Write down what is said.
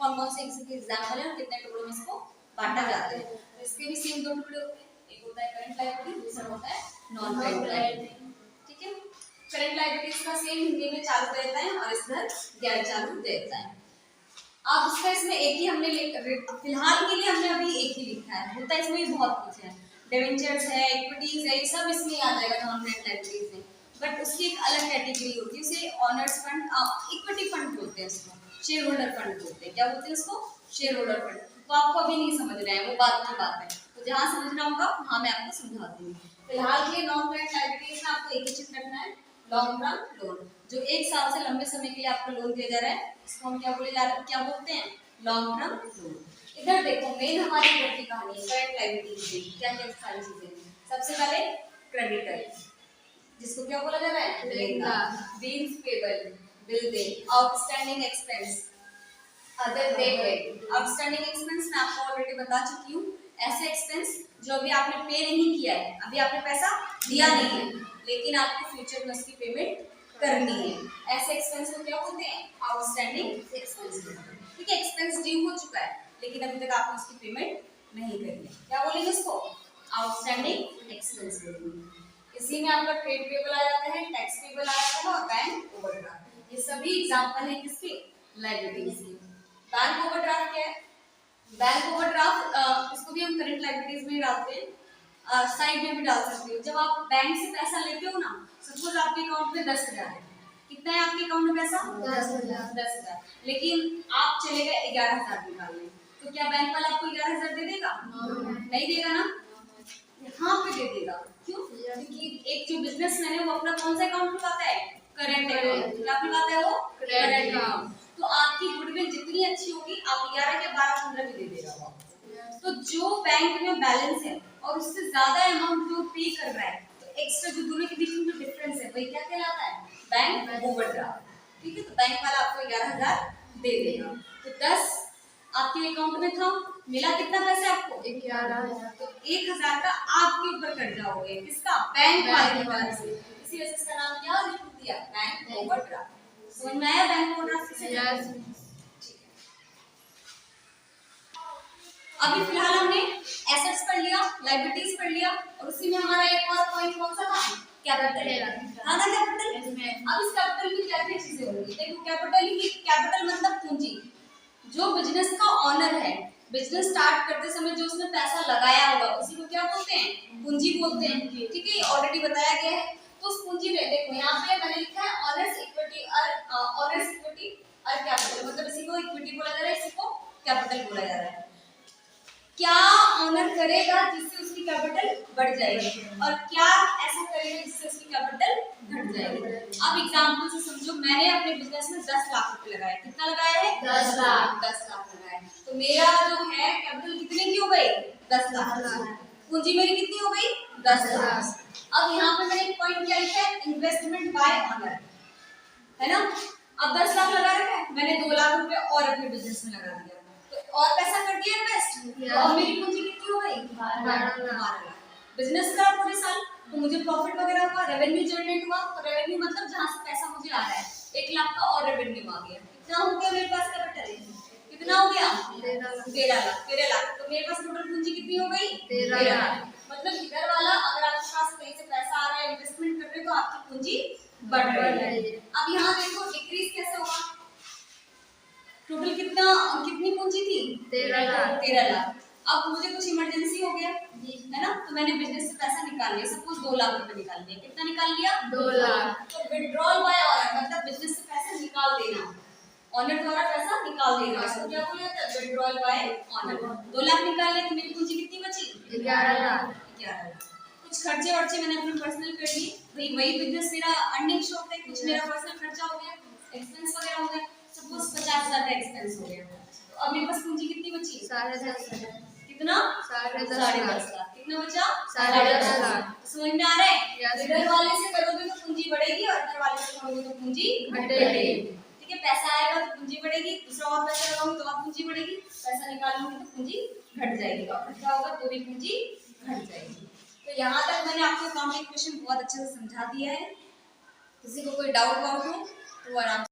कौन कौन से इसके एग्जाम्पल है और कितने टुकड़ों में इसको बांटा जाता है। तो इसके भी सेम दो टुकड़े होते हैं, एक होता है करंट लायबिलिटी, दूसरा होता है नॉन करंट लायबिलिटी। ठीक है, करंट लायबिलिटीज का सेम हिंदी में चालू रहता है और इधर गैर चालू रहता है। अब इसका इसमें एक ही हमने फिलहाल के लिए हमने अभी एक ही लिखा है, होता है इसमें बहुत कुछ है, डिवेंचर्स है, इक्विटीज है, ये सब इसमें आ जाएगा नॉन करंट लायबिलिटीज में। बट उसकी एक अलग कैटेगरी होती है, उसे ऑनर्स फंड, इक्विटी फंड बोलते हैं, इसको शेयर होल्डर फंड बोलते हैं। क्या बोलते हैं उसको? Share holder fund. तो आपको अभी नहीं समझना है, वो बात की बात है, तो जहाँ समझना होगा वहाँ मैं आपको समझा दूंगी। फिलहाल के लिए नॉन करंट लायबिलिटीज में आपको एक ही चीज रखना है, लॉन्ग टर्म लोन, जो 1 साल से लंबे समय के लिए आपको लोन दिया जा रहा है, इसको हम क्या बोलते हैं? Long term loan. इधर देखो मेन हमारी घर की कहानी है करंट लायबिलिटीज में क्या क्या सारी चीजें। सबसे पहले क्रेडिटर, जिसको क्या बोला जा रहा है? बिल्स पेबल, बिल दे, outstanding expense, other debt. Outstanding expense मैं आपको ऑलरेडी बता चुकी हूँ, ऐसे एक्सपेंस जो अभी आपने पे नहीं किया है, अभी आपने पैसा दिया नहीं है लेकिन आपको फ्यूचर में उसकी पेमेंट करनी है, ऐसे एक्सपेंस को क्या बोलते हैं? Outstanding expense. ठीक है, एक्सपेंस ड्यू हो चुका है लेकिन अभी तक आपने उसकी पेमेंट नहीं करी है, क्या बोलेंगे इसको? आउटस्टैंडिंग एक्सपेंस बोलेंगे। इसी में आपका ट्रेड पेबल आ जाता है, टैक्स पेबल आ जाता है और बैंक ओवरड्राफ्ट। ये सभी एग्जांपल है किसके? लायबिलिटीज के। बैंक ओवरड्राफ्ट क्या है? बैंक ओवरड्राफ्ट इसको भी हम करंट लायबिलिटीज में डालते हैं, साइड में भी डाल सकते हो। जब आप बैंक से पैसा लेते हो ना, सपोज आपके अकाउंट में 10,000 है, कितना है आपके अकाउंट में पैसा? 10,000। लेकिन आप चले गए 11,000 निकालने, तो क्या बैंक वाला आपको 11,000 दे देगा? नहीं देगा ना, यहाँ पे दे देगा। क्यों? क्योंकि एक जो बिजनेसमैन है वो अपना कौन सा अकाउंट खुलवाता है? Current account. क्या खुलवाता है वो? Current account. तो आपकी गुडविल जितनी अच्छी होगी आप 11 के 12 15 भी दे देगा वो। तो जो बैंक में बैलेंस है और उससे ज्यादा अमाउंट जो पे कर रहा है, तो एक्स्ट्रा जो दोनों के बीच में जो डिफरेंस है वही क्या कहलाता है? Bank overdraft. ठीक है, तो बैंक वाला आपको 11,000 दे देगा। तो 10 आपके अकाउंट में था, मिला कितना पैसा आपको? 11,000। तो 1,000 का आपके ऊपर कर्जा हो गया, किसका? बैंक वाले की तरफ से। इसी वजह से इसका नाम क्या लिख दिया? Bank overdraft. समझ में आया बैंक ओवरड्राफ्ट किसे? अभी फिलहाल हमने एसेट्स पढ़ लिया, लायबिलिटीज पढ़ लिया और उसी में हमारा एक और पॉइंट कौन सा था? कैपिटल। हाँ ना, कैपिटल। अब इस कैपिटल में क्या क्या चीजें होंगी? देखो कैपिटल मतलब पूंजी। जो बिजनेस का ऑनर है, बिजनेस स्टार्ट करते समय जो उसने पैसा लगाया होगा उसी को क्या बोलते हैं? पूंजी बोलते हैं। ठीक है, ऑलरेडी बताया गया है। तो उस पूंजी में देखो यहाँ पे मैंने लिखा है ऑनर्स इक्विटी और कैपिटल, मतलब इसी को इक्विटी बोला जा रहा है, इसी को कैपिटल बोला जा रहा है। क्या ऑनर करेगा जिससे उसकी कैपिटल बढ़ जाएगी और क्या ऐसा करेगा जिससे उसकी कैपिटल घट जाएगी? अब एग्जांपल से समझो, मैंने अपने बिजनेस में 10 लाख रुपए लगाए। कितना लगाया है? 10 लाख। 10 लाख लगाए, तो मेरा जो है कैपिटल कितने की हो गई? 10 लाख। पूंजी मेरी कितनी हो गई? 10 लाख। अब यहाँ पे मैंने एक पॉइंट क्या लिखा है? इन्वेस्टमेंट बाय ऑनर, है ना। अब 10 लाख लगा रखा है, मैंने 2 लाख रुपए और अपने बिजनेस में लगा दिया, तो और पैसा कर दिया इन्वेस्ट, और मेरी पूंजी कितनी हो गई? 12 लाख। बिजनेस करा पूरे साल तो मुझे प्रॉफिट वगैरह हुआ, रेवेन्यू जनरेट हुआ। तो रेवेन्यू मतलब जहाँ से पैसा मुझे आ रहा है, 1 लाख का और रेवेन्यू आ गया। कितना हो गया मेरे पास कैपिटल? कितना हो गया? 13 लाख। 13 लाख। तो मेरे पास टोटल पूंजी कितनी हो गई? 13 लाख। मतलब इधर वाला अगर आपके पास कहीं से पैसा आ रहा है, इन्वेस्टमेंट कर रहे हो, तो आपकी पूंजी बढ़ रही है। अब यहाँ देखो डिक्रीज कैसे होगा? टोटल कितनी पूंजी थी? 13 लाख। 13 लाख। अब मुझे कुछ इमरजेंसी हो गया, है ना, तो मैंने बिजनेस से पैसा निकाल लिया, सपोज 2 लाख रुपए निकाल लिया। कितना निकाल लिया? 2 लाख। तो विड्रॉल बाय ऑनर मतलब बिजनेस से पैसा निकाल देना, ऑनर द्वारा पैसा निकाल देना, इसको क्या बोला जाता है? Withdrawal bye honour. 2 लाख निकाल लिया तो मेरी पूंजी कितनी बची? 11 लाख। 11 लाख। कुछ खर्चे वर्चे मैंने अपने पर्सनल कर लिए, भाई वही बिजनेस मेरा अर्निंग शॉप है, कुछ मेरा पर्सनल खर्चा हो गया, एक्सपेंस वगैरह हो गया, सपोज 50,000 का एक्सपेंस हो गया। तो अब मेरे पास पूंजी कितनी बची? 10.5 लाख। कितना? 10.5 लाख। कितना बचा? 10.5 लाख। समझ में आ रहा है? इधर वाले से करोगे तो पूंजी बढ़ेगी और इधर वाले से करोगे तो पूंजी घटेगी। ठीक है, पैसा आएगा तो पूंजी बढ़ेगी, दूसरा और पैसा लगाऊंगी तो और पूंजी बढ़ेगी, पैसा निकालूंगी तो पूंजी घट जाएगी, और क्या होगा? तो भी पूंजी घट जाएगी। तो यहाँ तक मैंने आपको अकाउंटिंग क्वेश्चन बहुत अच्छे से समझा दिया है। किसी को कोई डाउट हो तो आराम